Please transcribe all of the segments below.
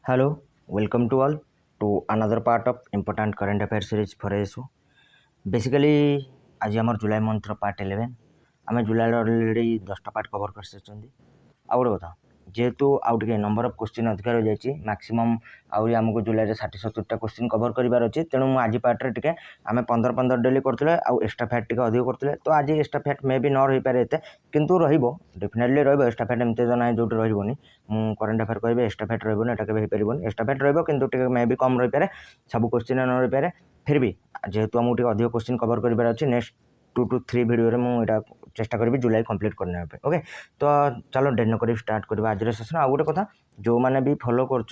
Hello, welcome to all to another part of important current affairs series for ASU. Basically, आज आम जुलाई मंथर part 11 आम जुलाई already 10टा part cover कर सारी आउ गोटे कथा जेहेतु आउ टे नंबर ऑफ क्वेश्चन अधिक रही जाइए मैक्सिमम आउरी आमको जुलाई 60-70टा क्वेश्चन कवर करार अच्छे तेणु मुझे आज पार्ट टे आम 15 डेली करते एक्सट्रा फैट टे अधिक करते तो आज एक्सट्रा फैट मे भी न रही पारे एत किंतु डेफिनेटली एक्सट्रा फैट एमती तो ना जो रही करेन्ट अफेयर कहे एक्सट्रा फैट रही है एक्सट्रा फैट रही मे भी कम रही पारे सब क्वेश्चन न रही पारे फिर भी जेहेतु आमको अधिक क्वेश्चन कवर करार अच्छे नेक्स्ट 2 to 3 भिडियो मुझे चेष्टा करी जुलाई कंप्लीट करने ओके तो चलो डेट नक स्टार्ट करवा आज सेसन आउ गोटे कथा जो मैंने भी फॉलो कर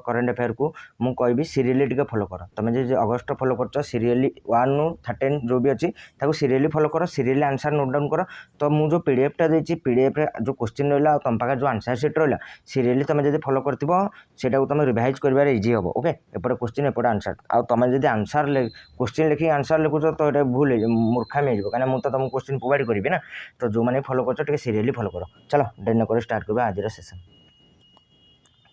करेन्ट अफेयर को मुझे कहि सीरियली टी फॉलो कर तुम जो अगस्ट फॉलो कर सीरियली 1 ରୁ 13 जो भी अच्छी सीरियली फॉलो कर सीरियली आंसर नोट डाउन कर तो मुझे पीडीएफ टा देती पीडीएफ जो क्वेश्चन रहा तुम पाखे जो आंसर सीट रहा सीरियली तुम जो फॉलो कर तुम रिवाइज कर इजी हम ओके एपटे क्वेश्चन एपटे आंसर आ तुम जो आंसर क्वेश्चन लिखी आंसर लिखुच तो ये भूल मूर्खामी हो कहीं मुझे तुमको क्वेश्चन प्रोवाइड करी ना तो जो मैंने फॉलो कर सीरियली फॉलो कर चलो डेट नक स्टार्ट करवा आज सेसन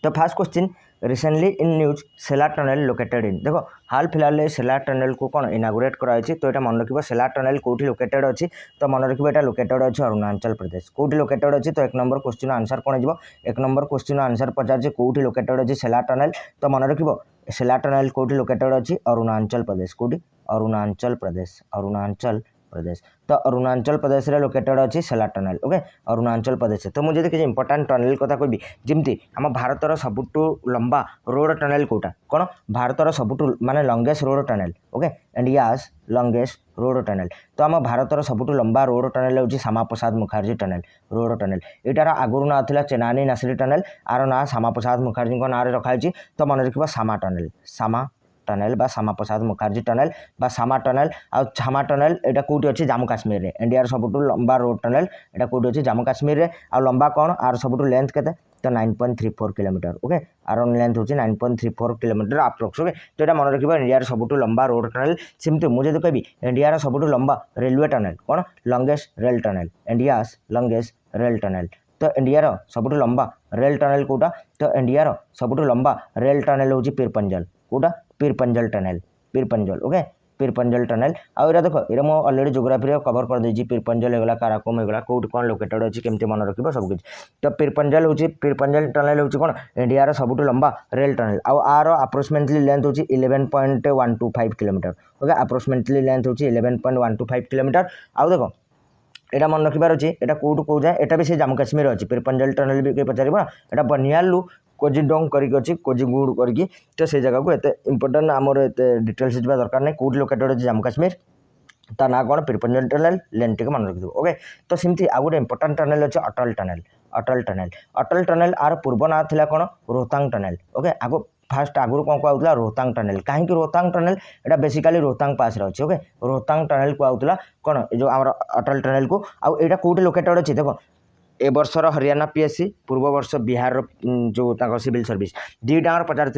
तो first question recently in news सेलार टनल लोकेटेड इन देखो हाल फिलहाल सेलार टनल को कौन इनागुरेट कराई तो यहाँ मन रखिए सेलार टनल कौटी लोकेटेड अच्छी तो मन रखिए यहाँ लोकेटेड अच्छी अरुणाचल प्रदेश कौटी लोकेटेड अच्छी तो 1 नंबर क्वेश्चन आंसर कौन हो 1 नंबर क्वेश्चन आंसर पचार कौटी लोकेटेड अच्छी सेलार टनल तो मन रखिए सेलार टनल कौटी लोकेटेड अच्छी अरुणाचल प्रदेश कौटी अरुणाचल प्रदेश तो अरुणाचल प्रदेश रे लोकेटेड अच्छी seller tunnel okay Arunachal Pradesh तो मुझे किसी इंपोर्टाट टनल कथा कहबी जमती आम भारतर सबुठू लंबा रोड टनल कोटा कौन भारतर सबुठू माने longest road tunnel okay and yes longest road tunnel तो आम भारतर सबुठू लंबा रोड टनल हूँ Shyama Prasad Mukherjee tunnel road tunnel यार आगुरी ना था चेन्नानी नासिरी टनल आर ना श्यामा प्रसाद मुखर्जी ना रखाई तो मन रखा श्यामा टनल बा श्यामा प्रसाद मुखर्जी टनल बा श्यामा टनल आ श्यामा टनल यहाँ कौटी अच्छी जम्मू काश्मीर रे इंडिया सबुठू लंबा रोड टनल यहाँ कौटी अच्छी जम्मू काश्मीर रे आ लंबा कौन आर सबुठू लेंथ के तो 9.34 किलोमीटर ओके आर लेंथ हूँ 9.34 किलोमीटर अप्रोक्स ओके तो यहाँ मन रखिए इंडिया सबुठू लंबा रोड टनल सेमती मुझे कहि इंडिया सबुठू लंबा रेलवे टनल कौन longest rail tunnel India longest rail tunnel तो इंडिया सबुठू लंबा रेल टनल कोटा तो इंडिया सबुठू लंबा रेल टनल हूँ पीरपंजल कोटा पीरपंजल टनल ओके पीरपंजल टनल आउ देख ये मुझे अलरेडी जोग्राफी कवर कर देती पीरपंजल होगा काराकोम होगा कौट कौन लोकेटेड अच्छी केमती मन रखिए सब कुछ तो पीरपंजल टनल हूँ कौन इंडिया सबुठू लंबा rail tunnel are approximately length हूँ 11.125 किलोमीटर ओके अप्रोक्सीमेटली लेंथ हूँ 11.125 किलोमीटर आउ देख यहाँ मन रखार अच्छी यहाँ कौटू कौ जाए यहाँ भी से जम्मू काश्मीर अच्छी पीरपंजल टनल भी कहीं पचार ना यहाँ बनियालू कोजिडोंग करके कोजिगुड़ करके तो से जगह को एत इंपोर्टाट आमर एत डिटेल्स जावा दरकार नहीं कौट लोकेटेड अच्छे जम्मू काश्मीर ता ना कौन पीरपंजल टनल लेन टे मन रखिद ओके तो सेमती आउ गोटे इंपोर्टाट टनल अच्छे अटल टनल आर पूर्व ना था कौन रोहतांग टनल ओके आगो फास्ट आगुरी कौन कहला रोहतांग टनल कहीं रोहतांग टनल यहाँ बेसिकाली रोहतांग पास अच्छे ओके रोहतांग टनल कहला कौन जो आम अटल टनल को आउ यहाँ कौटी लोकेटेड अच्छे देख ए वर्षर हरियाणा पीएससी पूर्व वर्ष बिहार जो सिविल सर्विस दुईटा पचार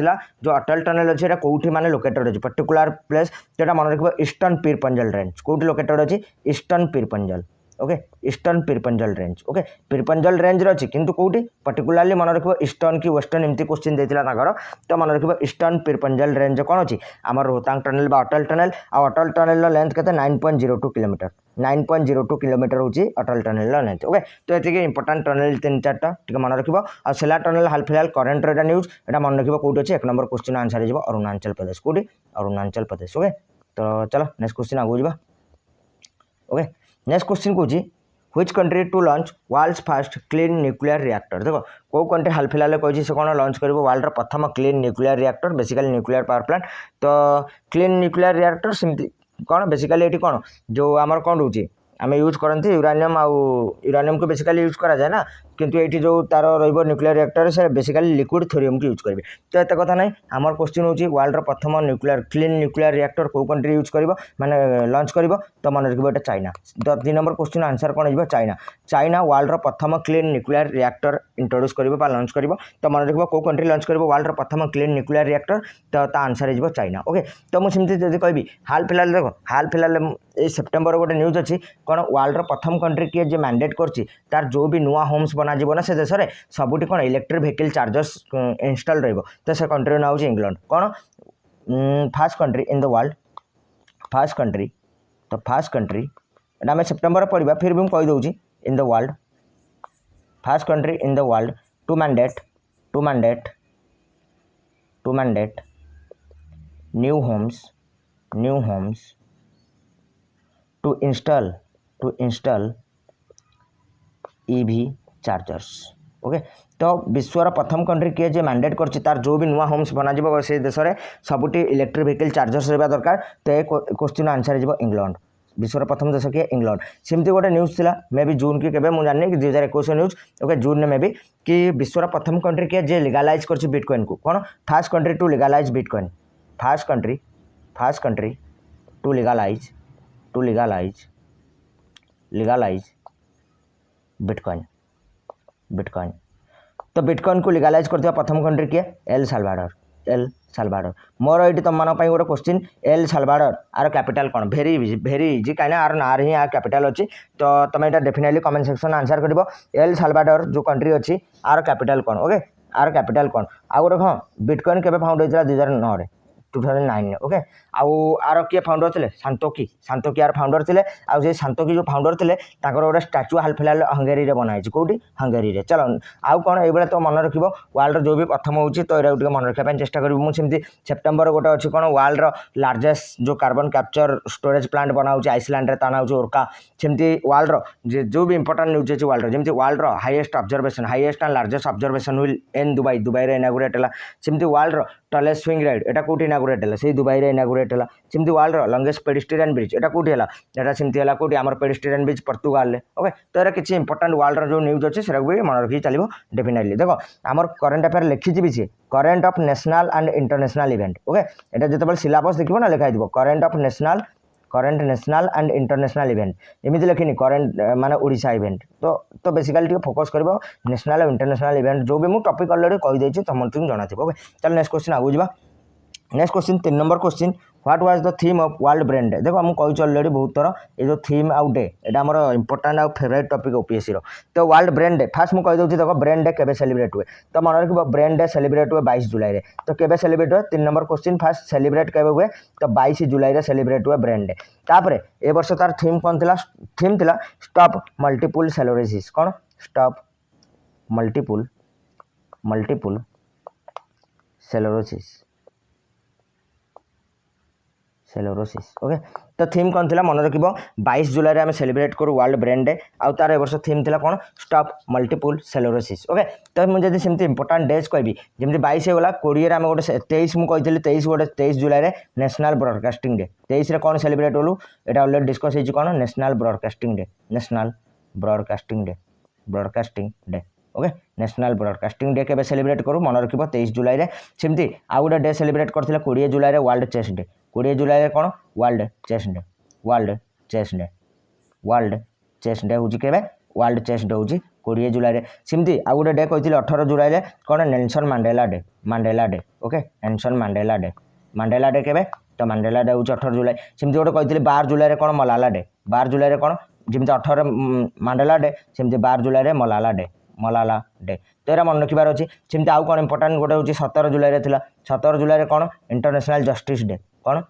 जो अटल टनल अच्छे कौटी माने लोकेटेड अच्छे पर्टिकुलर प्लेस जो मन रखिए ईस्टर्न पीरपंजल रेंज कौटी लोकेटेड अच्छी eastern Pir Panjal okay eastern Pir Panjal range okay Pir Panjal range अच्छी किंतु कौटी पर्टिकुलाली मन रखिए ईस्टर्न कि वेस्टर्न एमती क्वेश्चन देता तो मन रखिए ईस्टर्न पीरपंजल रेंज कौन अच्छी आम रोहतांग टनल बा अटल टनल आ अटल टनल लेंथ के 9.02 किलोमीटर 9.02 किलोमीटर हूँ अटल टनल लेंथ ओके तो ये इंपोर्टाट टनल 3-4टा मन रखिए आ सेलार टनल हाल फिलहाल करेन्ट न्यूज यहाँ मन रखिए कौटी अच्छे 1 नंबर क्वेश्चन आंसर हो अरुणाचल प्रदेश कौटी अरुणाचल प्रदेश ओके तो चलो नेक्स्ट क्वेश्चन आगू जा ओके नेक्स्ट क्वेश्चन कौन which country to launch world's first clean nuclear reactor देखो कौ कंट्री हाल फिलहाल कही से कौन लॉन्च कर वर्ल्ड प्रथम clean nuclear reactor basically nuclear power plant तो क्लीन न्यूक्लियर रिएक्टर सेमती कौन बेसिकली ये कौन जो आमर कौन रोचे आम यूज करते यूरानियम को बेसिकली यूज करा जाए ना किंतु ये जो तार न्यूक्लियर रिएक्टर से बेसिकली लिक्विड थोरियम को यूज करेंगे तो एत कथा ना आमर क्वेश्चन हूँ वर्ल्ड प्रथम न्यूक्लियर क्लीन न्यूक्लियर रिएक्टर कौ कंट्री यूज कर माने लॉन्च कर तो मन रखिए यहाँ चाइना तो 3 नंबर क्वेश्चन आंसर कौन हो चाइना वर्ल्ड प्रथम क्लीन न्यूक्लियर रिएक्टर इंट्रोड्यूस कर लॉन्च कर तो मन रखिए कौ कंट्री लॉन्च कर वर्ल्ड प्रथम क्लीन न्यूक्लियर रिएक्टर तो आंसर हो चाइना ओके तो मुझे कहि हाल फिलहाल देखो हाल फिलहाल सेप्टेम्बर गोटे न्यूज अच्छी कौन वर्ल्डर प्रथम कंट्री किए जे मैंडेट करछि तार जो भी नुआ होम्स बना ना से देश में सबुठी कौन इलेक्ट्रिक व्हीकल चार्जर्स इंस्टॉल रहिबो तो से कंट्री ना होछि इंग्लैंड कौन first country in the world first country तो फास्ट कंट्री एटा आम सेप्टेम्बर पढ़ा फिर भी मुझे कहीदे in the world first country in the world to mandate new homes to install EV chargers okay तो विश्वर प्रथम कंट्री किए जे मैंडेट करछि तार जो भी नुआ होम्स बना से देश में सबुठी इलेक्ट्रिक व्हीकल चार्जर्स रहा दरकार तो ये क्वेश्चन आंसर हो इंग्लैंड विश्वर प्रथम देश किए इंग्लैंड सेमती गोटे न्यूज थिला मे बी जून की केबे मु जाननी कि 2021 न्यूज ओके जून ने मे बी कि विश्वर प्रथम कंट्री किए जे लीगलाइज करछि बिटकॉइन को कौन first country to legalize bitcoin first country to legalize bitcoin तो बिटकॉइन को लीगलाइज करथिबा प्रथम कंट्री किए एल साल्वाडोर मोर ये तुम मानी गोटे question El Salvador are capital कौन भेरी इजी कहीं आर ना ही आर कैपिटल अच्छी तो तुम यहाँ डेफिनेटली कमेंट सेक्शन आंसर कर एल साल्वाडोर जो कंट्री अच्छी आर कैपिटल कौन ओके आर कैपिटल कौन आउ गोटे हाँ बिटकॉइन केबे फाउंड होता 2009 2009 ओके आर किए फाउंडर थे शांतोकी आर फाउंडर थे आउ शांतोकी जो फाउंडर थे गोटे स्टाच्यू हालफिलाल हंगेरी रे बनाई कौटी हंगेरी रे चलो आउ कौन ये तो मन रख वर्ल्ड जो भी प्रथम होती तो ये मन रखापी चेष्टा करी मुझे सेप्टेम्बर गोटे अच्छी कौन वर्ल्ड लार्जेस्ट जो कार्बन कैप्चर स्टोरेज प्लांट बनाऊँ आइसलैंड ता ना ओरका सेमती वर्ल्ड जो भी इंपोर्टाट न्यूज अच्छी वर्ल्ड जमी world highest and largest observation will in Dubai रे इनागुरेट है सेमती वर्ल्ड टलेस्ट स्विंग राइड एटा कौटी इनागुरेट है से दुबई रे इनागुरेट है सेमती वर्ल्ड लंगेस्ट पेडिस्ट्रियन ब्रिज एटा कौटी है एटा सेमती है कौटी आम पेडिस्ट्रियन ब्रिज पोर्तुगाल ओके तो ये किसी इंपोर्टाट वर्ल्ड जो न्यूज अच्छे से भी मन रखी चलो डेफिनेटली देखो आम करेन्ट अफेयर लिखी भी सी current of national and international event okay एटा जिते सिलेबस देखो ना लिखाई current of national and international event एमती लिखिनी करेन्ट माने ओडिशा इवेंट तो बेसिकली फोकस कर नेशनल और इंटरनेशनल इवेंट जो भी मुझे टॉपिक ऑलरेडी कहीदे तुमको जाना ओके चल नेक्स्ट क्वेश्चन आगू जा next question 3 number question what was the theme of world brain day देखो मुझे कही ऑलरेडी बहुत थर ये जो थीम आउ डे यहाँ आम इंपोर्टाट आउ फेवरेट टॉपिक ओपीएससी तो वर्ल्ड ब्रेन डे फास्ट मुझे कहीदे देखो ब्रेन डे केबे सेलिब्रेट हुए तो मन रख ब्रेन डे सेलिब्रेट हुए 22 जुलाई रे तो केबे सेलिब्रेट हुए 3 नंबर क्वेश्चन फास्ट सेलिब्रेट केबे हुए तो 22 जुलाई रे सेलिब्रेट हुए ब्रेन डे तापर ए वर्ष तार थीम कौन थिला थीम थिला स्टॉप मल्टीपल सेलोरेसिस कौन स्टॉप मल्टीपल सेलोरोसिस ओके तो थीम कौन थिला मन रखिबो 22 जुलाई रे हम सेलिब्रेट करू वर्ल्ड ब्रेन डे आउ तार ए वर्ष थीम थिला कौन स्टॉप मल्टीपल सेलोरोसिस ओके तो मुझे सेमती इंपोर्टाट डेज कहबी जमी 22 हो गला 20 रे हम गोटे 23 मुझे कही 23 गोटे 23 जुलाई रे नेशनल ब्रॉडकास्टिंग डे 23 रे कौन सेलिब्रेट होलु एटा ऑलरेडी डिस्कस होई कौन national broadcasting day okay national broadcasting day केबे सेलिब्रेट करू मन रखिबो 23 जुलाई रे सेमती आउ गोटे डे सेलिब्रेट करथिला 20 जुलाई रे वर्ल्ड चेस डे 20 जुलाई रे कौन वर्ल्ड चेस डे होची केबे वर्ल्ड चेस डे होची 20 जुलाई रे सेमती आउ गोटे डे कहिथिले 18 जुलाई रे कौन Nelson Mandela day okay Nelson Mandela day केबे तो मांडेला डे होची 18 जुलाई सेमती गोटे कहिथिले 12 जुलाई रे कौन मलाला डे 12 जुलाई रे कौन जमी 18 मांडेला डे सेमती 12 जुलाई रे मलाला डे तो ये मन रखार अच्छी सेमती आउ कौन इंपोर्टाट गोटे हूँ 17 जुलाई रे थिला 17 जुलाई रे कौन इंटरनेशनल जस्टिस डे कौन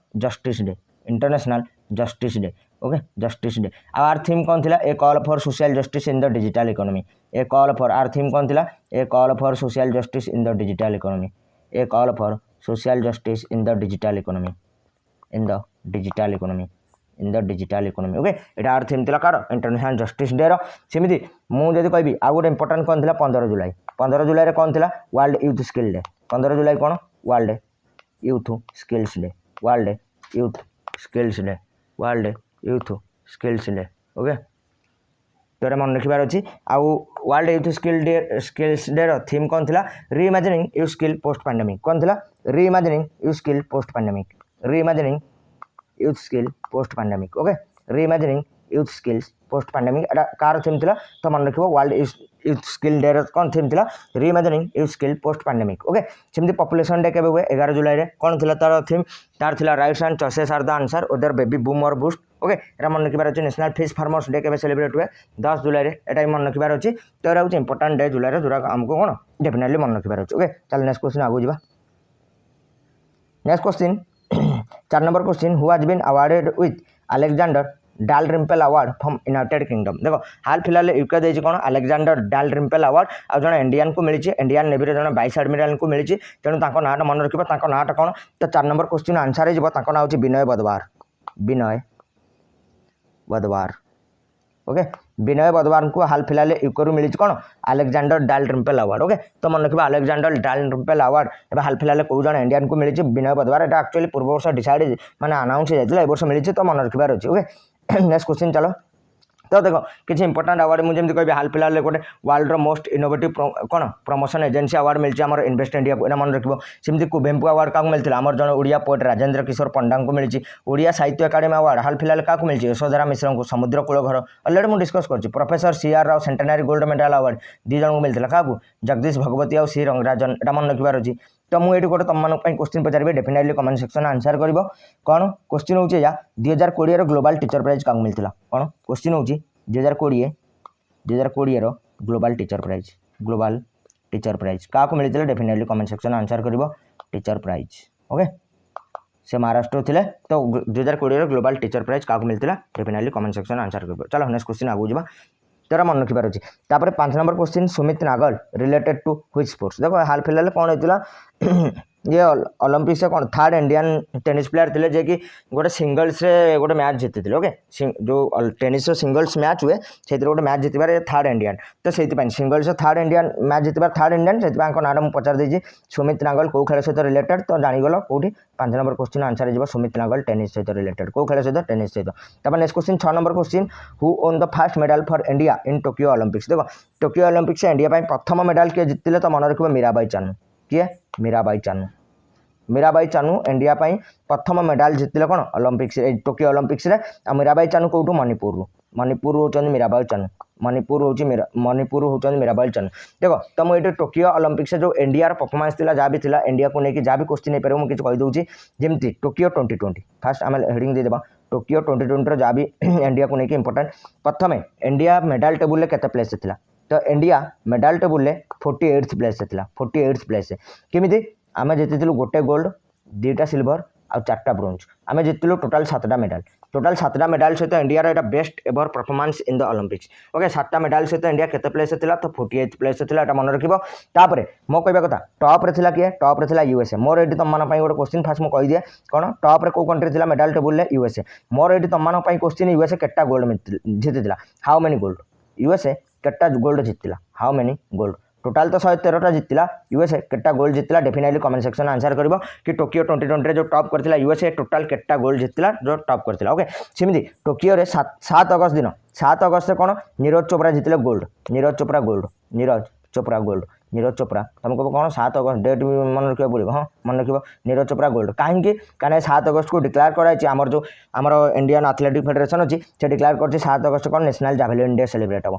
international justice day okay justice day आर थीम कौन थिला a call for social justice in the digital economy a call for आर थीम कौन थिला a call for social justice in the digital economy a call for social justice in the digital economy okay एटा आर theme थिला कार international justice day रो सेमिति मु जदी कहबी आ गोटे इंपोर्टेंट कोन थिला 15 जुलाई रे कोन थिला वर्ल्ड यूथ स्किल डे 15 जुलाई कोन world youth skills day okay तो मन रखिबार अच्छी आउ वर्ल्ड यूथ स्किल्स डे रो थीम कोन थिला reimagining youth skill post pandemic कोन थिला reimagining youth skill post pandemic okay reimagining youth skills post pandemic एटा कार थीम थिला तो मन रखिबो वर्ल्ड यूथ स्किल डे रो कोन थीम थिला reimagining youth skill post pandemic okay सेमती पॉपुलेशन डे केबे हुए 11 जुलाई रे कोन थिला तार थीम तार थिला rights and choices are the answer other baby boom और बूस्ट ओके एटा मन रखिबार अछि नेशनल फिश फार्मर्स डे केबे सेलिब्रेट हुए 10 जुलाई रे एटा मन रखिबार अछि तो एटा होछि इंपोर्टेंट डे जुलाई रे जोरा हमको कोन डेफिनेटली मन रखिबार अछि ओके चल नेक्स्ट क्वेश्चन आगु जिबा next question 4 number question who has been awarded with Alexander Dalrymple award from United Kingdom देखो हाल फिलहाल यूके देछि कोन अलेक्जेंडर डालरिम्पेल अवार्ड आ जण इंडियन को मिलिछि इंडियन नेवी रे जण वाइस एडमिरल को मिलिछि तेणु ताको नाटा मन रखिबो ताको नाटा कोन तो 4 नंबर क्वेश्चन आंसर हे जिवो ताको ना होछि विनय बदवार ओके विनय बदवार को हाल फिलहाल यूके मिली कौन अलेक्जेंडर डालरिम्पेल अवार्ड ओके तो मन रखिबा अलेक्जेंडर डालरिम्पेल अवार्ड एबे हाल फिलहाल को जण इंडियन को मिली विनय बदवार एटा एक्चुअली पूर्व वर्ष डिसाइड माने अनाउंस हो जाइतला ए वर्ष मिली तो मन रखिबार अछि ओके नेक्स्ट क्वेश्चन चलो तो देखो किसी इंपोर्टेंट अवार्ड मुझे कह हाल फिलहाल गोटे वर्ल्ड मोस्ट इनोवेटिव कौन प्रमोशन एजेंसी अवार्ड मिली आम इन्वेस्ट इंडिया को मन रखियो सेमती कुवेम्पु अवार्ड क्या मिलता आम जन ओडिया पोएट राजेंद्र किशोर पंडा को मिली ओडिया साहित्य अकादेमी अवार्ड हाल फिलहाल क्या मिली यशोधरा मिश्र को समुद्र कूल घर अलरेडी मुझे डिस्कस कर professor CR Rao centenary gold medal award 2 जन को मिलता क्या जगदीश भगवती और सी रंगराजन एटा मन रखिबार अछि तो मुझे गोटे तुम क्वेश्चन पचारि डेफिनेटली कमेंट सेक्शन आंसर कर कौन क्वेश्चन हो 2020 ग्लोबल टीचर प्राइज क्या मिलता कौन क्वेश्चन हो 2020 ग्लोबल टीचर प्राइज क्या मिलता डेफिनेटली कमेंट सेक्शन आंसर कर टीचर प्राइज ओके से महाराष्ट्र थे तो 2020 ग्लोबल टीचर प्राइज क्या मिलता डेफिनेटली कमेंट सेक्शन आंसर कर चलो नेक्स्ट क्वेश्चन आगू जा तेरा मन रखिबार अछि 5 number question Sumit Nagal related to which sports देखो हाल फिलहाल कौन होता ये ओलंपिक्स कौन थर्ड इंडियन टेनिस प्लेयर थे जे कि गोटे सिंगल्स रे गोटे मैच जीति ओके जो टेनिस सिंगल्स मैच हुए से गोटे मैच जीतबार थर्ड इंडियन तो से सिंगल्स थर्ड इंडियन मैच जीतबार थर्ड इंडियन से नाटा मुझे पचार देछि सुमित नागल कौ खेल सहित रिलेटेड तो जानीगल कौटी 5 नंबर क्वेश्चन आंसर हो सुमित नागल टेनिस सहित रिलेटेड कौ खेल सहित टेनिस सहित तब next question 6 number question who own the first medal for India in Tokyo Olympics देखो टोक्यो ओलंपिक्स इंडिया प्रथम मेडल किए जीतिले तो मन रखिबो मीराबाई चानू किए मीराबाई चानू इंडिया प्रथम मेडल जीतिले कौन ओलंपिक्स टोक्यो ओलंपिक्स रे आ मीराबाई चानू कौटू मणिपुर होचन मीराबाई चानू मणिपुर होचन मीराबाई चानू देखो तो मुझे टोक्यो ओलंपिक्स जो इंडिया परफॉर्मेंस थिला जहाँ भी थिला इंडिया को लेकिन जहाँ भी क्वेश्चन नहीं पारे मुझे कही दूसरी जमी टोक्यो 2020 फास्ट आम हेडिंग देदेबा टोक्यो 2020 जहाँ भी इंडिया को लेकिन इंपोर्टेंट प्रथम इंडिया मेडल टेबुल केते प्लेस थिला तो India medal table 48th place थिला 48th प्लेस केमिति आम जीतिलु गोटे गोल्ड 2टा सिल्वर आउ 4टा ब्रोंज आम जीतिलु टोटाल 7टा मेडल सहित इंडिया रो best ever performance in the Olympics okay 7टा मेडल सहित इंडिया केते प्लेस थिला तो 48th प्लेस थिला एटा मन रखिबो तापरे मो कहबा कथा टॉप रे थिला किए टॉप रे थिला यूएसए मोर एटी तम मन पई गोटे क्वेश्चन फास्ट मो कहि दिए कोन टॉप रे को कंट्री थिला मेडल टेबुल रे यूएसए मोर एटी तम मन पई क्वेश्चन यूएसए केटा गोल्ड जीतिला हाउ मेनी गोल्ड यूएसए केटा गोल्ड जीतिला हाउ मेनी गोल्ड टोटाल तो 113टा जीतिला यूएसए केटा गोल्ड जीतिला डेफिनेटली कमेंट सेक्शन आंसर करिवो कि टोक्यो 2020 रे जो टॉप करथिला यूएसए टोटाल केटा गोल्ड जीतिला जो टॉप करथिला ओके सेमिति टोक्यो रे 7 अगस्त दिन 7 अगस्त से कोन नीरज चोपड़ा जीतिले गोल्ड नीरज चोपड़ा तुमको कौन 7 अगस्त डेट मन रखा पड़ो हाँ मन रख नीरज चोपड़ा गोल्ड कहीं 7 अगस्त को डिक्लेयर कराई आमर जो आमर इंडियन एथलेटिक फेडरेशन अच्छी से डिक्लेयर कर 7 अगस्त कौन नेशनल जावेलिन डे सेलिब्रेट हम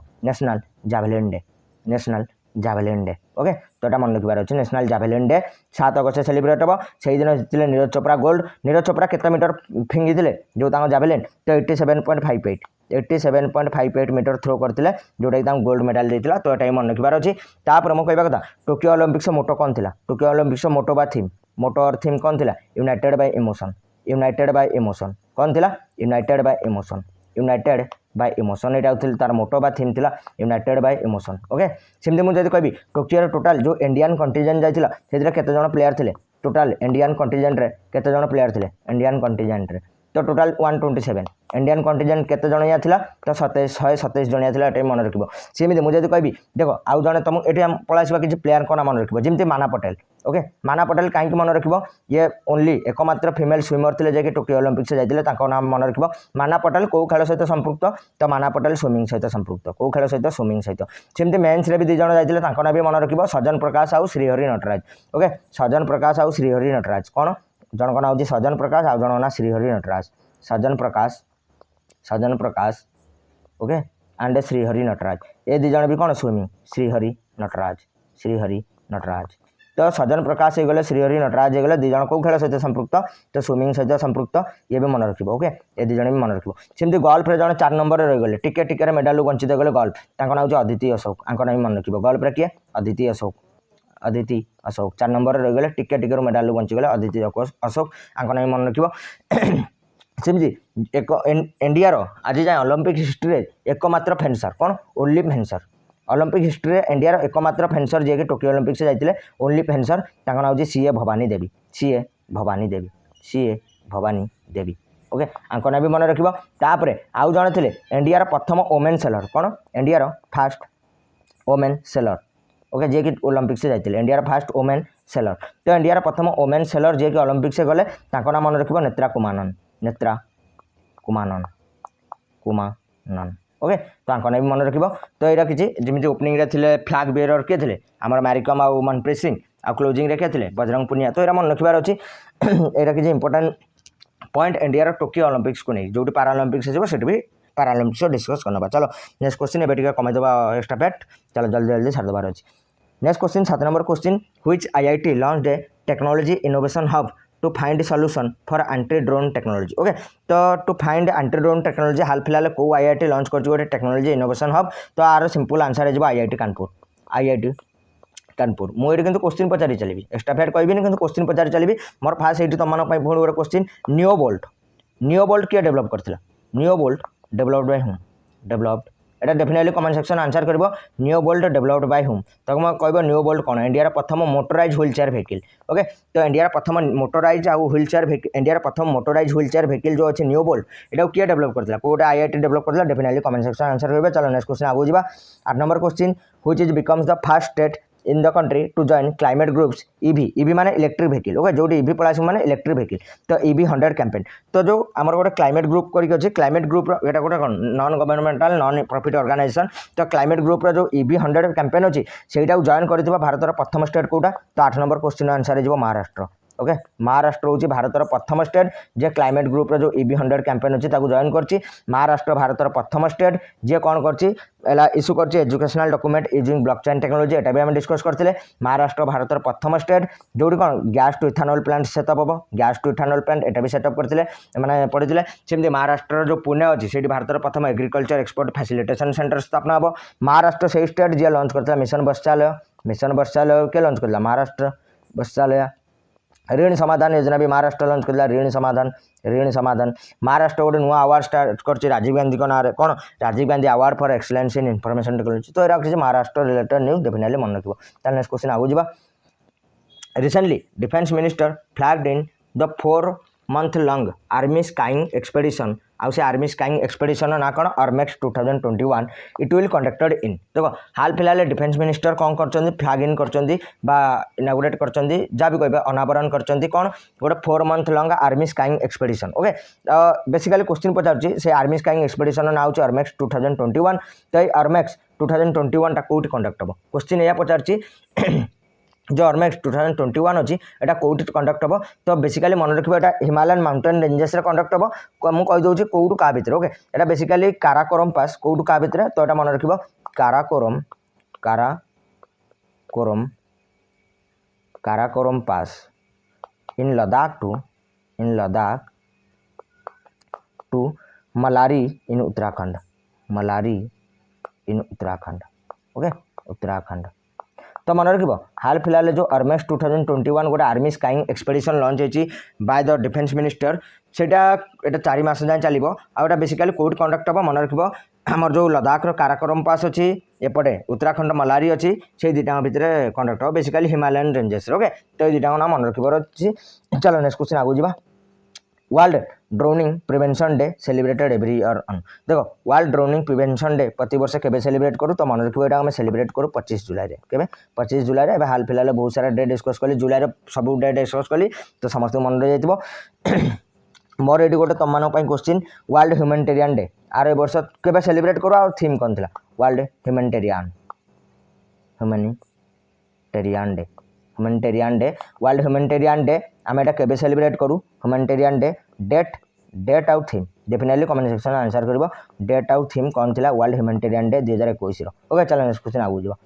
नेशनल जावेलिन डे ओके तो यहाँ मन रखार अच्छे नेशनल जावेलिन डे 7 अगस्त सेलिब्रेट हम से दिन जीतले नीरज चोपड़ा गोल्ड नीरज चोपड़ा केते मीटर फिंगी थे जो जावेलिन तो 87.58 मीटर थ्रो करते जोटा कि गोल्ड मेडल देता तो ये मन रखार अच्छी तापर मुझे कहवा कथा टोक्यो ओलंपिक्स मोटो कौन थी टोक्यो ओलंपिक्स मोटो बा थीम मोटो और थीम कौन थी यूनाइटेड बाय इमोशन कौन थी यूनाइटेड बाय इमोशन यहाँ तार मोटो बा थीम थी यूनाइटेड बाय इमोशन ओके सेमती मुझे कहि टोक्यो टोटाल जो इंडियन कंटिजेंट जाइला से केते जण प्लेयर थे टोटाल इंडियन कंटिजेंट रे केते जण प्लेयर थे इंडियन कंटिजेंट रे तो टोटाल 127 इंडियन कंटिजेंट केते जणिया थिला तो 127 जणिया थिला एटा मन रखिबो सेमिति मुझे कहबी देखो आउ जणे तुम एटी पळासिबा कि प्लेयर कोना मन रखिबो जेमति माना पटेल ओके माना पटेल काहे मन रखिबो ये ओनली एकमात्र फीमेल स्विमर थिले जे कि टोक्यो ओलंपिक्स से जाइतिले ताको नाम मन रखिबो माना पटेल को खेल सहित संपृक्त तो माना पटेल स्विमिंग सहित संपृक्त को खेल सहित स्विमिंग सहित सेमति मेंस रे भी 2 जण जाइतिले ताको नाम भी मन रखिबो सजन प्रकाश आउ श्रीहरि नटराज ओके सजन प्रकाश आउ श्रीहरि नटराज कोन जण कोन होची सजन प्रकाश आउ जण ना श्रीहरि नटराज सजन प्रकाश ओके एंड श्रीहरि नटराज ये 2 जण भी कौन स्विमिंग श्रीहरि नटराज तो सज्जन प्रकाश हो गले श्रीहरि नटराज हो गले दुई जन कौ खेल सहित संपृक्त तो स्विमिंग सहित संपृक्त ये भी मन रखिबो ओके ये दुई जन भी मन रखिबो सेमती गोल्फ रे जन 4 नंबर रही गले टिके टिके मेडल वंचित गले गोल्फ तांको नाम अदिति अशोक आंको नाम मन रखिबो गोल्फ रे किए अदिति अशोक 4 नंबर रही गले टिके टिके मेडल वंची गले अदिति अशोक आंको नाम मन रखिबो सेमती एक इंडिया रो आज जाए ओलंपिक हिस्ट्री एकमात्र फेन्सर कौन ओनली फेन्सर ओलंपिक हिस्ट्री इंडिया रो एकमात्र फेन्सर जे कि टोकियो ओलंपिक से जाइतिले ओनली फेन्सर तांको नाम होची सीए भवानी देवी ओके आंको ना भी मन रखिबो तापरे आउ जण थिले इंडिया रो प्रथम वुमेन सेलर कौन India row first women seller okay जे कि ओलंपिक से जाइतिले India row first women seller तो इंडिया रो प्रथम वुमेन सेलर जे कि ओलंपिक से गले तांको ना मन रखिबो नेत्रा कुमानन ओके तो आंको ना भी मन रखिबो तो एरा किछि जेमिति ओपनिंग रे थिले फ्लैग बेरर के थिले हमर मैरिकम आ मनप्रीत सिंह आ क्लोजिंग रे के थिले बजरंग पुनिया तो एरा मन रखिबार अछि एरा किछि इंपोर्टेंट पॉइंट इंडिया रो टोकियो ओलंपिक्स को नहीं जो पैरालंपिक्स से सेठी भी पैरालंपिक्स डिस्कस करना चलो नेक्स्ट क्वेश्चन एबे टिके कमे देबा एक्स्ट्रा फैक्ट चलो जल्दी जल्दी छाड़ देबार अछि next question 7 number question which IIT launched a technology innovation hub to find solution for anti drone technology okay तो to find anti drone technology हाल फिलहाल को आईआईटी लॉन्च कर गोटे टेक्नोलॉजी इनोवेशन हब तो आर सिंपल आंसर है IIT Kanpur मुझे किंतु क्वेश्चन पचारि चलिए एक्स्ट्रा फैक्ट कहबी कि क्वेश्चन पचारि चलिए मोर फास्ट ये तुम पुणी गोटे क्वेश्चन नियो बोल्ट किए डेभलप करथिला Neo Bolt developed by whom developed एटा डेफिनेटली कमेंट सेक्शन आंसर करबो Neo Bolt developed by whom तो मैं कहबो नियो बोल्ट कौन इंडिया प्रथम motorise wheelchair vehicle okay तो इंडिया प्रथम मोटराइज आ व्हील चेयर इंडिया प्रथम मोटराइज व्हील चेयर व्हीकल जो अच्छे नियो बोल्ट एटा किए डेभलप करथिला कोटा आईआईटी डेभलप करथिला डेफिनेटली कमेंट सेक्शन आंसर करबे चलो नेक्स्ट क्वेश्चन आगु जीवा 8 number question which is becomes the first state in the country to join climate groups EV माने इलेक्ट्रिक व्हीकल ओके जो ईवी पलास माने इलेक्ट्रिक व्हीकल तो ईवी 100 कैंपेन तो जो आमर गोटे क्लाइमेट ग्रुप करके अच्छे क्लाइमेट ग्रुप एटा गोटे non governmental non profit organisation तो क्लाइमेट ग्रुप जो ईवी 100 कैंपेन अच्छी सेटा जॉइन कर भारत प्रथम स्टेट कोटा तो 8 नंबर क्वेश्चन आंसर हो महाराष्ट्र ओके महाराष्ट्र हूँ भारत प्रथम स्टेट जे क्लाइमेट ग्रुप जो ईवी 100 कैंपेन अच्छी जॉइन कर महाराष्ट्र भारत प्रथम स्टेट जे कौन कर इश्यू कर educational document using blockchain technology एटा भी हम डिस्कस करते महाराष्ट्र भारत प्रथम स्टेट जो कौन gas to ethanol plant setup हम गैस टू इथानॉल प्लांट एटा भी सेटअप करते मैंने पढ़ी सेमती महाराष्ट्र जो पुणे अच्छी से भारत प्रथम एग्रीकल्चर एक्सपोर्ट फैसिलिटेशन सेंटर स्थापना हम महाराष्ट्र से स्टेट जी लॉन्च करता मिशन वर्षालय के लॉन्च करला महाराष्ट्र वर्षालय ऋण समाधान योजना भी महाराष्ट्र लॉन्च करला ऋण समाधान महाराष्ट्र गोटे नुआ अवार्ड स्टार्ट कर राजीव गांधी को ना कौन Rajiv Gandhi award for excellence in information technology तो ये महाराष्ट्र रिलेटेड न्यूज डेफिनेटली मन रखिबो नेक्स्ट क्वेश्चन आगु जीवा recently defence minister flagged in the 4-month long army skiing expedition आउ से आर्मी स्काइंग एक्सपेडिशन ना कौन अर्मेक्स 2021 इट विल कंडक्टेड इन देखो हाल फिलहाल डिफेंस मिनिस्टर कौन कर फ्लैग इन कर इनागुरेट कर जहाँ भी कहे अनावरण कर कौन गोटे 4-month long army skiing expedition okay basically question पचार से आर्मी स्काइंग एक्सपेडिशन ना हूँ अर्मेक्स 2021 तो ये अर्मेक्स 2021 टा कौट कंडक्ट हम क्वेश्चन या पचार जो अर्मेक्स 2021 अच्छी एटा कौट कंडक्ट हम तो बेसिकली मन रखिए एटा हिमालयन माउंटेन रेंजेस कंडक्ट हम मुझे कहीदे कौटू क्या भितर ओके एटा बेसिकली काराकोरम पास कौटू क्या भितर तो ये मन रखिए Karakoram pass in Ladakh to Malari in Uttarakhand okay Uttarakhand तो मन रखिब हाल फिलहाल जो अर्मेक्स 2021 गोटे आर्मी स्काइंग एक्सपेडिशन लॉन्च होती बाय द डिफेंस मिनिस्टर सेटा एटा 4 मास जाए चलो आटा बेसिकली कौट कंडक्ट हम मन रखिब आमर जो लद्दाख काराकोरम पास अच्छी एपटे उत्तराखंड मलारी अच्छी से दुटा भितर कंडक्ट हम बेसिकली हिमालयन रेंजेस ओके तो ये दुटा ना मन रखिबार अच्छी चलो नेक्स्ट क्वेश्चन आगु जीवा world droning prevention day celebrated every year on देखो वर्ल्ड ड्रोनिंग प्रिवेंशन डे प्रति वर्ष केबे सेलिब्रेट करूँ तो मन रखिए यहाँ सेलिब्रेट करूँ 25 जुलाई के 25 जुलाई रे हाल फिलहाल बहुत सारा डे डिस्कस कली जुलाई सब डे डिस्कस कली तो समस्त मन रही जाइए मोर ये गोटे तुम क्वेश्चन वर्ल्ड ह्यूमैनिटेरियन डे आर ए वर्ष केबे सेलिब्रेट करूँ और थीम कौन थी world humanitarian day world humanitarian day आम एटा केबे सेलिब्रेट करूँ ह्यूमैनिटेरियन डे डेट आउ theme definitely comment section answer करिवो डेट आउ थीम कौन थिला वर्ल्ड ह्यूमैनिटेरियन डे 2021 ओके चलो नेक्स्ट क्वेश्चन आगु जीवा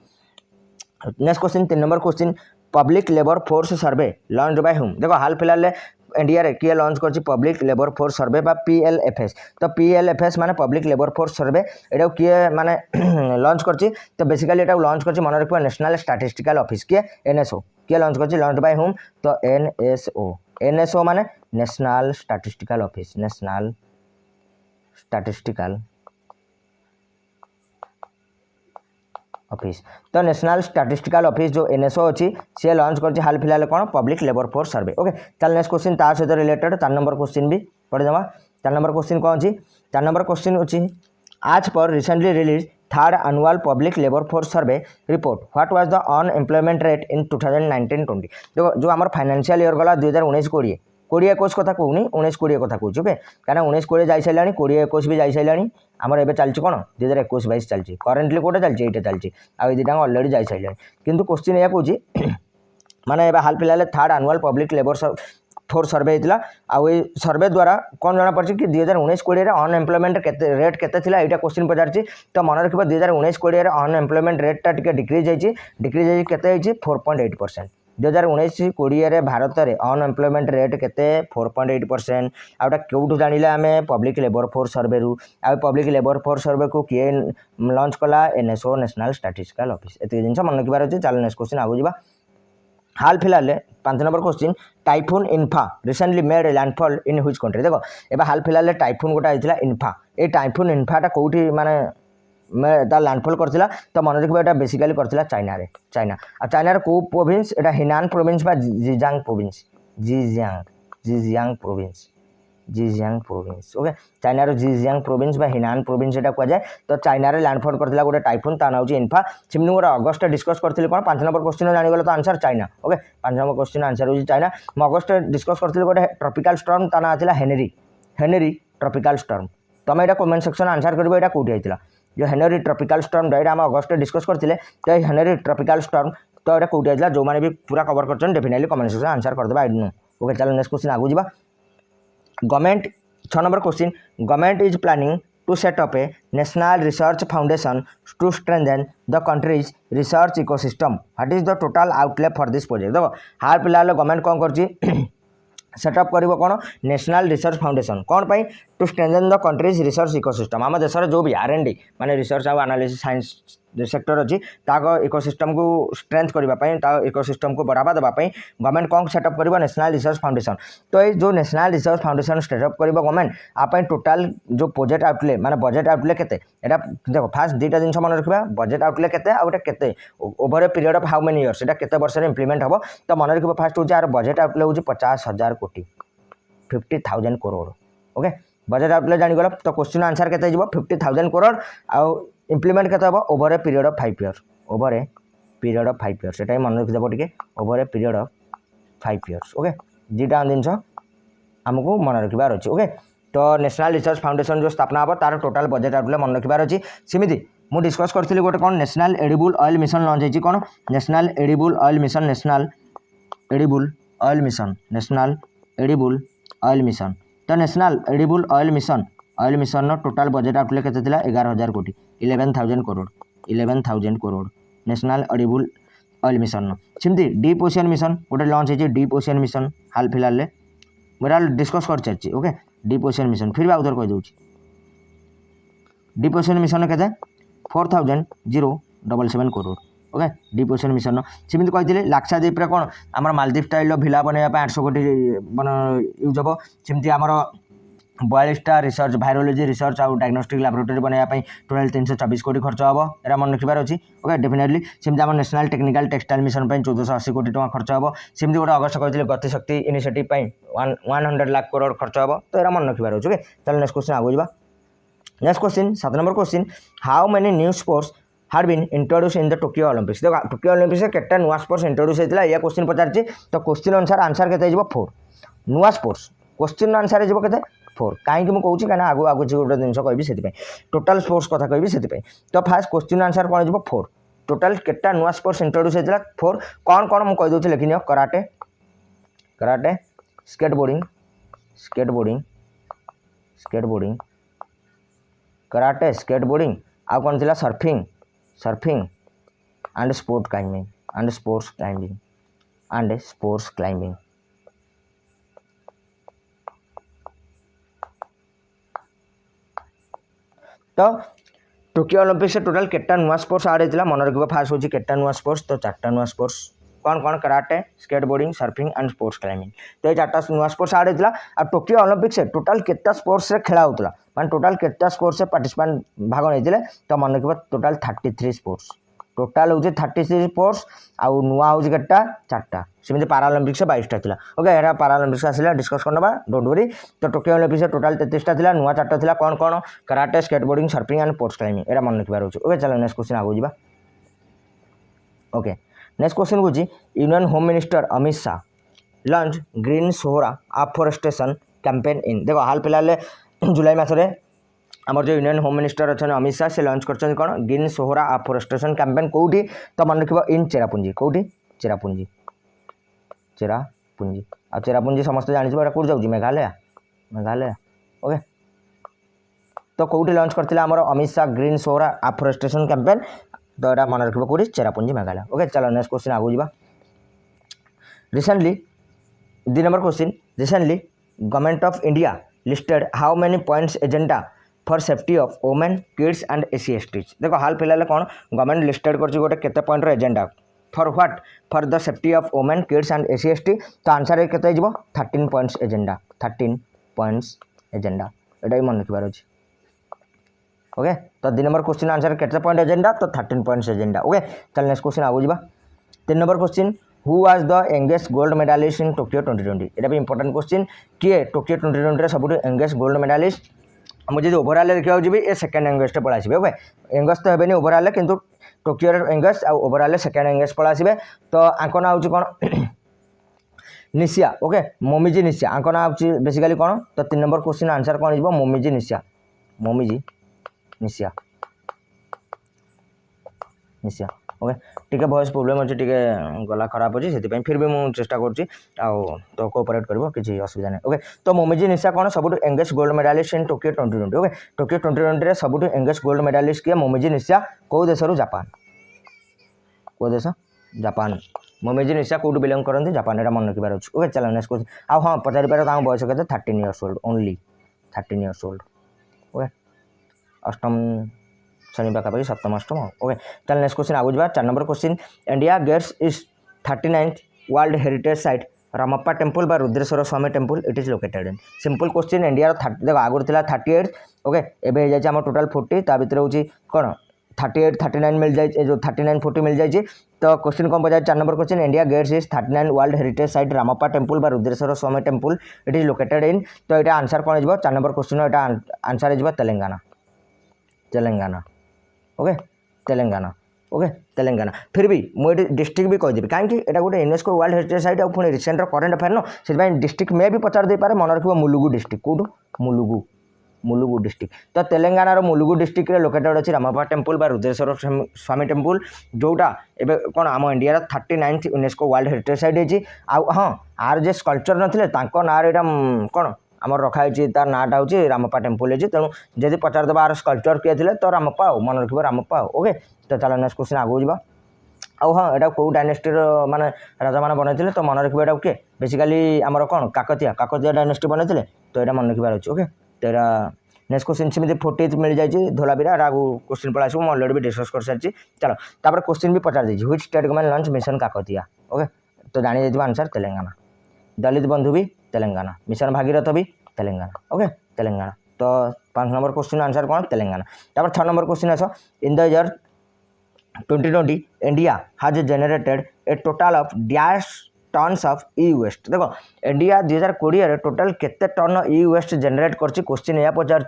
next question 3 number question public labour force survey launch by whom देखो हाल फिलहाल इंडिया रे किए लॉन्च करछि पब्लिक लेबर फोर्स सर्वे बा पीएलएफएस तो पीएलएफएस माने पब्लिक लेबर फोर्स सर्वे एटा किए माने लॉन्च करछि तो बेसिकली एटा लॉन्च करछि मन रखिबा नेशनल स्टैटिस्टिकल ऑफिस किए एनएसओ किए लॉन्च करछि लॉन्च बाय हुम तो एनएसओ माने national statistical office national statistical office तो नेशनल स्टैटिस्टिकल ऑफिस जो एनएसओ अच्छी सी लॉन्च कर हाल फिलहाल कौन पब्लिक लेबर फोर्स सर्वे ओके चल नेक्स्ट क्वेश्चन ता सहित रिलेटेड 4 नंबर क्वेश्चन भी पढ़ीदे 4 नंबर क्वेश्चन कौन अच्छी 4 नंबर क्वेश्चन अच्छी आज पर recently release third annual public labour force survey report what was the unemployment rate in 2019-20 जो आम फाइनेंशियल ईयर गला 2019-20 कोड़े 21 कथा कहूनी 19-20 कथा कहूँ ओके कहीं 19-20 जाई सारे 20-21 भी जाई सारे आमर एवं चलती कौन 2021-22 चलती करेन्टली कौटे चलती ये चलती आउ ये दुटा अलरेडी जाई सारे किंतु क्वेश्चन यह कहूँ माने हाल फिलहाल third annual public labour force सर्वे होता आउ सर्वे द्वारा कौन जना पड़ी कि 2019-20 अनएम्प्लॉयमेंट रेट केते थिला एटा क्वेश्चन पचारछि तो मन रखिबा 2019-20 अनएम्प्लॉयमेंट रेट टिके डिक्रीज होइछि केते होइछि 4.8% 2019-20 भारत में अनएम्प्लॉयमेंट रेट केते 4.8% आउटा क्यों जानिले आम पब्लिक लेबर फोर्स सर्वे रु आ पब्लिक लेबर फोर्स सर्वे को किए लॉन्च कला एनएसओ नेशनल स्टैटिस्टिकल ऑफिस एत जिन मन रखिबार अच्छे चलो नेक्स्ट क्वेश्चन आगु जा हाल फिलहाल 5 number question typhoon In-Fa recently made landfall in which country देखो एबा हाल फिलहाल टाइफून गोटा होता इन्फा ये टाइफून इन्फाटा कौटी माने तार लैंडफॉल करथिला तो मन रखिबा एटा बेसिकली करथिला चाइना रे चाइना को प्रोविंस एटा हिनान प्रोविंस बा जिजियांग प्रोविंस जिजियांग प्रोविंस ओके चाइना रो जिजियांग प्रोविंस बा हिनान प्रोविंस एटा कह जाए तो चाइना रे लैंडफॉल करथिला गोटे टाइफून ता नाउ इन्फा सिमनु गोटे अगस्ट डिस्कस करथिले कोन 5 नंबर क्वेश्चन जानि गलो तो answer China okay 5 number question answer हो चाइना म अगस्ट डिस्कस करथिले गोटे ट्रॉपिकल स्टॉर्म ता ना थिला हेनरी ट्रॉपिकल स्टॉर्म तमे एटा कमेंट सेक्शन आंसर करबो एटा कोठी आइतिला जो हेनरी ट्रॉपिकल स्टॉर्म डायरेक्ट आम अगस्ट डिस्कस करते तो हेनरी ट्रॉपिकल स्टॉर्म तो ये कौटी आइला जो मैंने भी पूरा कवर कर डेफिनेटली कमेंट सेक्शन आंसर करदे आई नो ओके चलो नेक्स्ट क्वेश्चन आगु जा government 6 number question government is planning to set up a national research foundation to strengthen the country's research ecosystem what is the total outlay for this project देखो हाल फिलहाल government कौन कर setup कर कौन national research foundation कौन पाई to strengthen the country's research ecosystem आम देश जो भी R&D माने रिसर्च आउ एनालिसिस साइंस सेक्टर अच्छी इकोसिस्टम को स्ट्रेंथ करने इकोसिस्टम को बढ़ावा देवाई गवर्नमेंट कौन सेटअप कर नेशनल रिसर्च फाउंडेशन तो ये जो नेशनल रिसर्च फाउंडेशन सेटअप कर गवर्नमेंट आप टोटाल जो प्रोजेक्ट आउटले माने बजेट आउटले केते एटा देखो फास्ट दुटा जिन मन रखा बजेट आउटले केते आ गोटे केते over a period of how many years एटा केते वर्ष रे इंप्लीमेंट हम तो मन रखा फास्ट होची यार बजेट आउटले होची 50,000 कोटी 50,000 करोड़ ओके बजेट आउटले जानिगला तो क्वेश्चन आंसर केते जिवो 50,000 करोड़ आउ इम्प्लीमेंट केते हबो over a period of 5 years over a period of 5 years एटा मन रखि देबो टिके over a period of 5 years okay जीटा जिनस हमको मन रखिबार अछि ओके तो नेशनल रिसर्च फाउंडेशन जो स्थापना हम तार टोटाल बजेट आउटले मन रखिबार अछि सिमिति मु डिस्कस करथिली गोटे कोन national edible oil mission launch होइछि कोन नेशनल एडिबल ऑयल मिशन तो national edible oil mission total budget outlay केते थिला 11,000 कोटी 11,000 crore national edible oil mission सिमती डीप ओशियन मिशन गोटे लॉन्च होइछि डीप ओशियन मिशन हाल फिलहाल मेरा डिस्कस कर चलछि ओके डीप ओशियन मिशन फिर भी आउथर कह दूछि डीप ओशियन मिशन केते 4,077 crore okay deep ocean mission सिमती कही लाक्षाद्वीप कौन आम मालदीप स्टाइल भिला बनवाई 800 कोटी यूज हम सिमती आमर 42टा रिसर्च भाइरोलोजी रिसर्च आउ डायग्नोस्टिक लैबोरेटरी बनवाई टोटाल 324 कोटी खर्च हम एरा मन रखिबार अच्छी ओके डेफिनेटली सिमती आम नेशनल टेक्निकल टेक्सटाइल मिशन 1480 कोटी टका खर्च हम सिमती गोटे अगस्ट कहते गतिशक्ति इनिशिएटिव 100 लाख करोड़ खर्च हम तो एरा मन रखिबार अच्छे ओके चलो नेक्स्ट क्वेश्चन आगु जा next question 7 number question how many new sports had been introduced in the Tokyo Olympics देखो टोकियो ओलंपिक्स से केटा नुआ स्पोर्ट्स इंट्रोड्यूस होता है या क्वेश्चन पचार तो क्वेश्चन अनुसार आंसर केते 4 नुआ स्पोर्ट्स क्वेश्चन आंसर हो केते 4 कहीं मुझे कहूँ कहीं आगु आगु गोटे जिन कहि टोटाल स्पोर्ट्स कथा कहि तो फास्ट क्वेश्चन आंसर कौन हो 4 टोटाल केटा नुआ स्पोर्ट्स इंट्रोड्यूस होता 4 कौन कौन मुझे कहीदे लिखिन कराटे स्केटबोर्डिंग कराटे स्केटबोर्डिंग आउ कौन थी surfing and sports climbing and sports climbing. तो टोकियो ओलंपिक से टोटाल केटा नुआ स्पोर्ट्स आड होता मन रख फास्ट हूँ केटा नुआ स्पोर्ट्स तो 4टा नुआ स्पोर्ट्स कौन कौन karate skateboarding surfing and sports climbing तो ये 4टा नुआ स्पोर्ट्स आड होता और टोकियो ओलंपिक से टोटाल केटा स्पोर्ट्स रे खेला होता माने टोटाल केटा स्पोर्ट्स से पार्टिसिपेंट भाग नहीं तो मन रख टोटाल 33 स्पोर्ट्स टोटाल हूँ 33 स्पोर्ट्स आउ नुआ हूँ केटा 4टा सेमती पाराओलंपिक्स 22टा था ओके यहाँ पाराओलंपिक्स आसला डिस्कस करना डोंट वरी तो टोकियो ओलंपिक्स टोटाल 33टा था नुआ 4टा था कौन कौन karate skateboarding surfing and sports climbing यहाँ मन रखा रोचे ओके चलो नेक्स्ट क्वेश्चन आगू जा ओके नेक्स्ट क्वेश्चन हूँ union home minister Amit Shah launch green Sohra afforestation campaign in देखो हाल फिलहाल जुलाई मासरे आमर जो यूनियन होम मिनिस्टर अच्छा अमित शाह से लॉन्च कर कौन ग्रीन सोहरा अफोरेस्टेशन कैंपेन कौटी तो मन रख इन चेरापुंजी कौटी चेरापुंजी चेरापुंजी आ चेरापुंजी समस्त जानी कौट जाऊँ मेघालय मेघालय ओके तो कौटी लॉन्च करते आमर Amit Shah green Sohra afforestation campaign तो यहाँ मन रखा कौटी चेरापुंजी मेघालय ओके चलो नेक्स्ट क्वेश्चन आगू जा recently 2 number question recently government of India listed how many points agenda for safety of women kids and AC STs देखो हाल फिलहाल कौन गवर्नमेंट लिस्टेड कर गोटे केते pointer agenda for what for the safety of women kids and AC ST तो answer केते हो 13 पॉइंट्स एजेंडा 13 पॉइंट्स एजेंडा एटा मन रखबार अछि ओके तो 2 नंबर क्वेश्चन आंसर केते पॉइंट एजेंडा तो 13 पॉइंट्स एजेंडा ओके चल नेक्स्ट क्वेश्चन आगु जा 3 number question who was the youngest gold medallist in Tokyo 2020 एटा भी इंपोर्टेंट क्वेश्चन किए टोकियो 2020 रे सबुठ यंगेस्ट गोल्ड मेडालिस्ट मुझे जो ओवरऑल देखा जी ये सेकेंड यंगेस्ट पड़ा आसबे ओके यंगेस्ट तो हेनी ओवरऑल किंतु टोकियो यंगेस्ट आ ओवरऑल सेकेंड यंगेस्ट पड़ा आसबे तो आंक ना हूँ कौन निशिया ओके मोमिजी निशिया आंक ना हूँ बेसिकली कौन तो 3 नंबर क्वेश्चन आंसर कौन हो मोमिजी निशिया मोमिजी निशिया निशिया ओके टिके वॉइस प्रोब्लेम अच्छे टिके गला खराब अच्छी से फिर भी मुझे चेष्टा करुँची तो कोऑपरेट कर किसी असुविधा नहीं ओके तो मोमिजी निशा कौन सब youngest gold medallist in Tokyo 2020 okay Tokyo 2020 सब यंगेस्ट गोल्ड मेडालिस्ट किए मोमिजी निशा कौ देश जापान कौ देश जापान मोमिजी निशा कौट बिलंग करते जापान यहाँ मन रखबार अच्छे ओके चलो नेक्स्ट क्वेश्चन आ हाँ पचारि पार बयस के 13 years old only 13 years old okay अष्टम शनि पाखापाखि 7म 8म ओके चल नेक्स्ट क्वेश्चन आगु जा 4 number question India gets is 39th world heritage site Ramappa temple बा Rudreshwara Swami temple it is located in simple question India देखो आगुरी था 38 ओके एवं हो जाए टोटाल 40 ता भर हूँ कौन 38 39 मिल जाए जो 39 40 मिल जाए तो क्वेश्चन कौन पचार 4 number question India gets is 39 world heritage site Ramappa temple बा Rudreshwara Swami temple it is located in तो यहाँ आंसर कौन हो 4 नंबर क्वेश्चन यहाँ आंसर हो तेलंगाना तेलंगाना ओके तेलंगाना ओके तेलंगाना फिर भी मुझे डिस्ट्रिक्ट भी कहीदेवी कहीं यहाँ गोटे यूनेस्को वर्ल्ड हेरिटेज साइट और पुणी रिसेंट करेन्ट अफेयर न से डिस्ट्रिक्ट में भी पचार दे पारे मन रख मुलुगु डिस्ट्रिक्ट कौटू मुलुगु मुलुगु डिस्ट्रिक्ट तो तेलंगाना मुलुगु डिस्ट्रिक्ट रे लोकेटेड अच्छी रामप्पा टेम्पल बा रुद्रेश्वर स्वामी टेम्पल जोटा एवं कौन आम India 39th UNESCO world heritage site होती हाँ आर जे स्कल्पचर नथिले तांको नाँ यहाँ कौन आमर रखाई तार नाटा हूँ रामप्पा टेम्पल है तेणु जब पचार दबा आर स्कल्पचर किए थे तो रामप्पा मन रख रामप्पा ओके तो चलो नेक्स्ट क्वेश्चन आगू जा हाँ यहाँ कौ डायनेस्टी माने राजा मैंने बनते तो मन रखा यहाँ किए बेसिकाली आमर कौन काकतिया डायनेस्टी बनते तो यहाँ मन रखबार अच्छे ओके तो यहाँ नेक्स्ट क्वेश्चन सेमती 40th मिल जाए धोलाबीरा आगू क्वेश्चन पड़ा आसो अलरेडी भी डिस्कस कर सारी चलो तापर क्वेश्चन भी पचार दी which state government launch mission Kakatiya okay तो जानी जाइए आंसर तेलंगाना दलित बंधु भी तेलंगाना मिशन भागीरथ भी तेलंगाना ओके तेलंगाना तो 5 नंबर क्वेश्चन आंसर कौन तेलंगाना तापर 6 number question as in the year 2020 India has generated a total of dash tons of e waste देखो इंडिया 2020 टोटाल केते टन ई वेस्ट जेनेट कर क्वेश्चन या पचार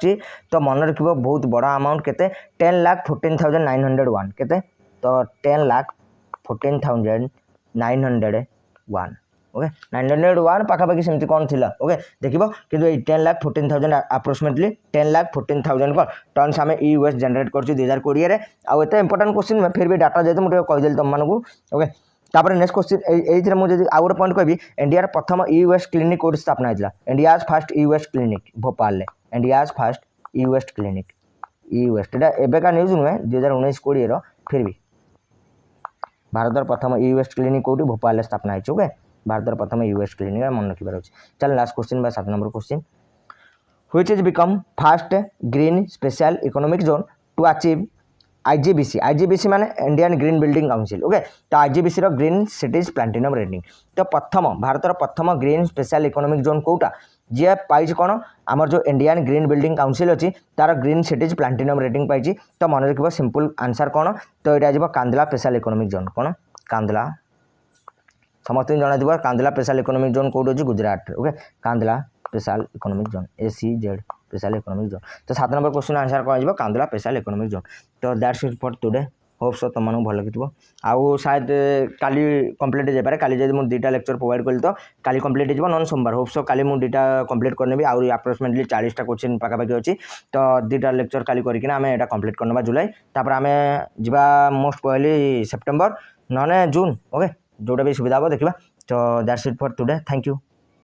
तो मन रख बहुत बड़ा अमाउंट केते 10,14,901 केते तो 10,14,901 ओके 901 पाखापाखि सेमती कौन थिला ओके देखिबो किंतु 10,14,000 अप्रोक्सीमेटली 10,14,000 को टन्स आम ई वेस्ट जेनेट कर 2020 रे आउ एते इंपोर्टेंट क्वेश्चन में फिर भी डाटा जेते मुझे कहीदेली तुम मानू ओके तापर नेक्स्ट क्वेश्चन ये मुझे आउ गोटे पॉइंट कहबी इंडिया प्रथम ई वेस्ट क्लिनिक कोड स्थापना होता India's first e waste clinic Bhopal India's first e waste clinic e waste एटा एबेका न्यूज नुहे 2019-20 फिर भी भारत प्रथम यूएस क्लिनिक कौटी भोपाल स्थापना है। ओके भारत प्रथम यूएस क्लिनिक मन रखिबार अछि। चल लास्ट क्वेश्चन बा 7 number question which is become first green special economic zone to achieve IGBC. IGBC माने Indian green building council. Okay तो आईजीबीसी रो ग्रीन सिटीज प्लाटिनम रेटिंग। तो प्रथम भारत प्रथम ग्रीन स्पेशल इकोनॉमिक जोन कोटा जी पाई कौन आमर जो इंडियन ग्रीन बिल्डिंग काउंसिल अच्छी तार ग्रीन सिटीज प्लाटिनम रेटिंग पाई। तो मन रखिब सिंपल आंसर कौन तो यहाँ आजो कांदला स्पेशल इकोनॉमिक जोन कौन कांदला समस्त जन Kandla special economic zone Kaut अच्छी Gujarat. Okay Kandla special economic zone ACZ special economic zone. तो 7 नंबर क्वेश्चन आंसर कौन हो कांदला स्पेशल इकोनॉमिक जोन। तो that's it for today hope so तुम भल लगी आउ शायद काली कंप्लीट हो जाए काली जब मुझे 2टा लेक्चर प्रोवाइड कली तो काली कंप्लीट हो नन सोमवार होप सो काली मुझे 2टा कंप्लीट करनेबी आउ अप्रोक्सीमेटली 40टा क्वेश्चन पाखापाखि अच्छी। तो 2टा लेक्चर काली करके आम यहाँ कंप्लीट करना जुलाई तापर आम जा मोस्ट प्रोबेबली सेप्टेम्बर ना जून। ओके जोटा भी सुविधा हम देखा। तो that's it for today thank you.